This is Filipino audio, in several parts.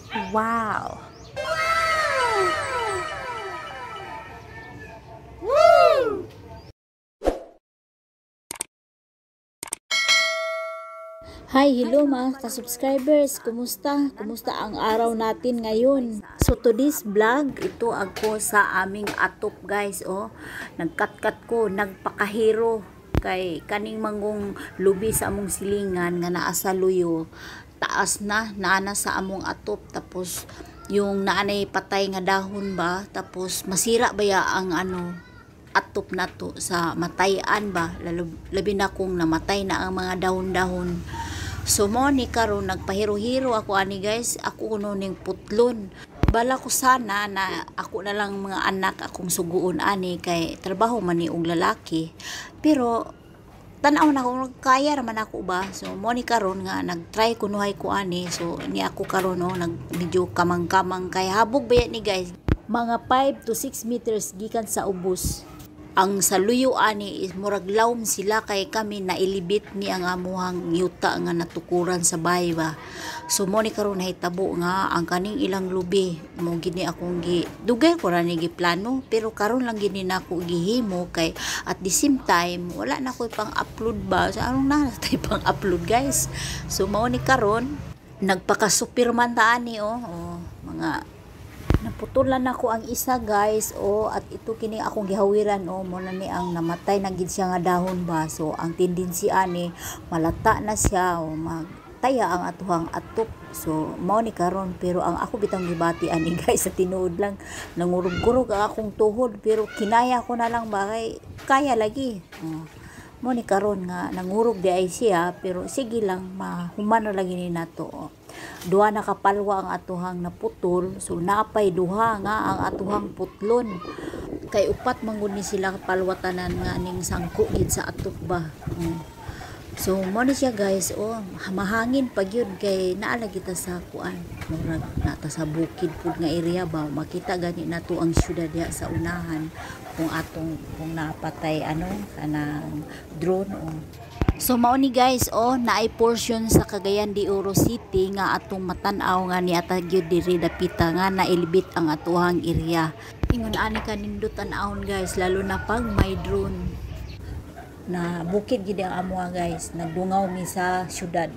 Wow! Hi, hello mga ka-subscribers. Kumusta? Kumusta ang araw natin ngayon? So today's vlog, ito ako sa aming atop guys. Oh, nagkat-kat ko, nagpakahiro kay kaning mangong lubi sa among silingan nga naa sa luyo. Taas na, naana sa among atop. Tapos yung naanay patay nga dahon ba? Tapos masira ba ya ang atop na to sa matayan ba? Labi na kung namatay na ang mga dahon-dahon. So mo ni karon nagpahiro-hiro ako ani guys, ako kuno ning putlon. Bala ko sana na ako na lang mga anak akong suguon ani kay trabaho man ni og lalaki. Pero tan-aw na ko kaya raman ako ba. So mo ni karon nga nagtry kunuhay ko ani. So ni ako karon nag medyo kamang-kamang kay habog ba ni guys. Mga 5 to 6 meters gikan sa ubos. Ang saluyo ani is murag lawm sila kay kami nailibit ni ang amuhang yuta nga natukuran sa bahay ba. So mo ni karon nahitabo nga ang kaning ilang lubi mo gini akong dugay ko ra ni giplano pero karon lang gini nako gihimo kay at the same time wala na ko pang upload ba sa anong na tay pang upload guys. So mo ni karon nagpaka-super man ta ani mga naputulan ako ang isa guys at ito kini akong gihawiran mo na ni ang namatay na gid siya nga dahon ba. So ang tendency ani malata na siya magtaya ang atuhang atop. So mao ni karon pero ang ako bitang gibati ani guys sa tinuod lang nangurug-gurug ang akong tuhod pero kinaya ko na lang ba kaya lagi. Mo ni karon nga nangurog di ay siya pero sige lang mahuman na lagi ni nato. Duha na kapalwa ang atuhang naputol, so napay duha nga ang atuhang putlon. Kay upat manggod ni sila kapalwa tanan nga ning sangko gid sa atop ba. So mo ni siya guys mahangin pag yun kay naala kita sa kuan murag nata sa bukid pud nga area ba makita gani nato ang syudad diha sa unahan kung napatay kanang drone So mao ni guys naay portion sa Cagayan de Oro City nga atong matan-aw nga ni atagyod diri dapita nga nailibit ang atuhang area. Ingon ani kanindot tan-awon guys lalo na pag may drone. Na bukid gid ang amuha guys, nagdungaw mi sa syudad.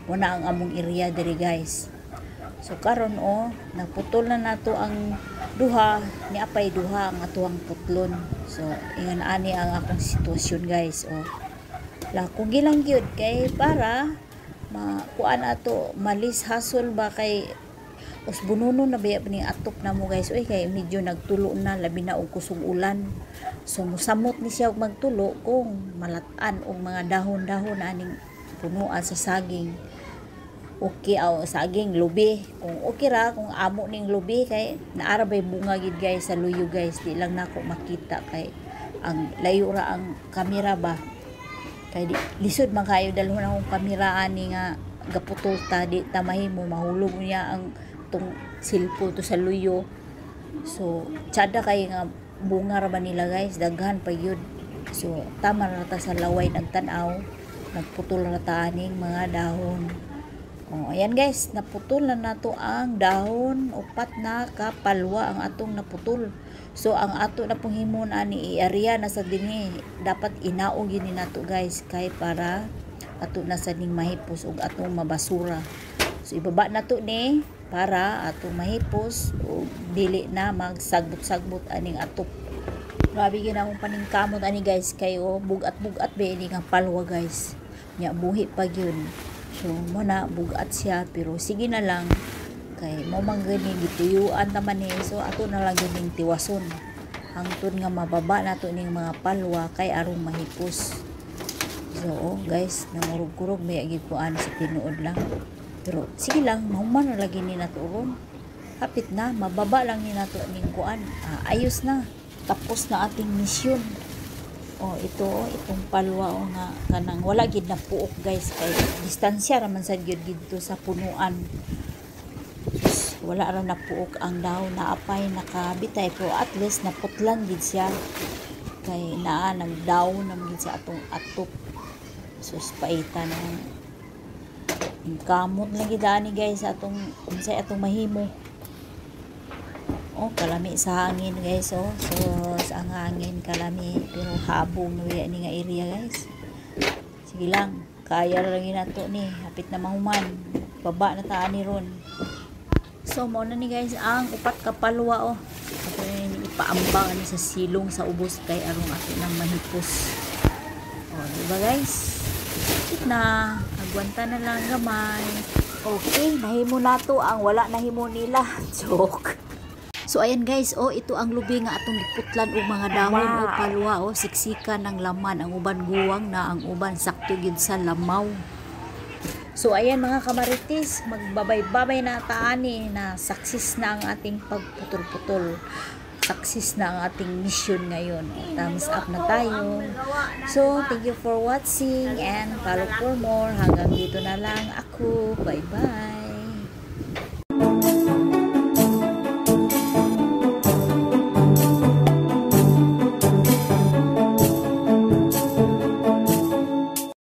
Muna ang among area diri guys. So karon naputol na nato ang duha ni apay duha ang atuhang putlon. So ingon ani ang akong sitwasyon guys la kung gilang gyud kay para kuan ato malis hasol ba kay usbununo na baya ni atop na mo guys kay medyo nagtulo na labi na og kusog ulan. So musamot ni siya og magtulo kung malatan og mga dahon-dahon aning punuan sa saging. Okay saging lubi kung okay ra kung amo ning lubi kay naara bay bunga gid guys sa luyo guys di lang nako makita kay ang layo ra ang kamera ba. Kay lisod man kayo dalhon akong kamera ani nga gaputol ta di ta mahimo mahulog niya ang tong silpo to sa luyo. So tsada kay nga bunga ra ba nila guys daghan pa yun. So tama ra ta sa laway nagtan-aw nagputol ra ta aning mga dahon. Ayan guys naputol na nato ang dahon upat na kapalwa ang atong naputol. So ang ato na pong himon ani area na sa dinhi dapat inaog yun nato guys kay para ato na sa ning mahipos og atong mabasura. So ibaba nato ni para atong mahipos og dili na magsagbot-sagbot aning atop. Grabe gyud akong paningkamot ani guys kay bugat-bugat ba ini nga palwa guys. Nya buhi pa gyud. So mo na bugat siya pero sige na lang. Kay mo man gani gituyuan naman ni so ato na lang gining tiwason hangtod nga mababa nato ning mga palwa kay arong mahipos. So guys nangurog-kurog may gid ko ani sa tinuod lang pero sige lang mahuman na lagi ni nato ron hapit na mababa lang ni nato ning kuan ayos na tapos na ating misyon. Itong palwa nga kanang wala gid na puok guys kay distansya ra man sad gyud dito sa punuan. Wala ra na puok ang dahon na apay nakabitay pero at least naputlan gid siya kay naa nagdaw nam gid sa atong atop. Sus paita na Kamot lang gidani guys atong unsay atong mahimo. Oh, kalami sa hangin guys, oh. So, sa hangin kalami pero habong nuya ni nga area guys. Sige lang, kaya ra lang nato ni, hapit na mahuman. Baba na ta ani ron. So, mo na ni guys ang upat ka palwa, oh. Ato ni ipaambang ani sa silong sa ubos kay arong ato nang mahipos. Oh, di ba guys? Na agwanta na lang gamay. Okay, nahimo nato ang wala nahimo nila. Joke. So ayan guys, oh ito ang lubi nga atong giputlan og mga dahon o palwa, oh siksikan ng laman, ang uban guwang na, ang uban sakto gyud sa lamaw. So ayan mga kamaritis, magbabay-babay na taani na success na ang ating pagputol-putol. Success na ang ating mission ngayon. Thumbs up na tayo. So, thank you for watching and follow for more. Hanggang dito na lang ako. Bye-bye.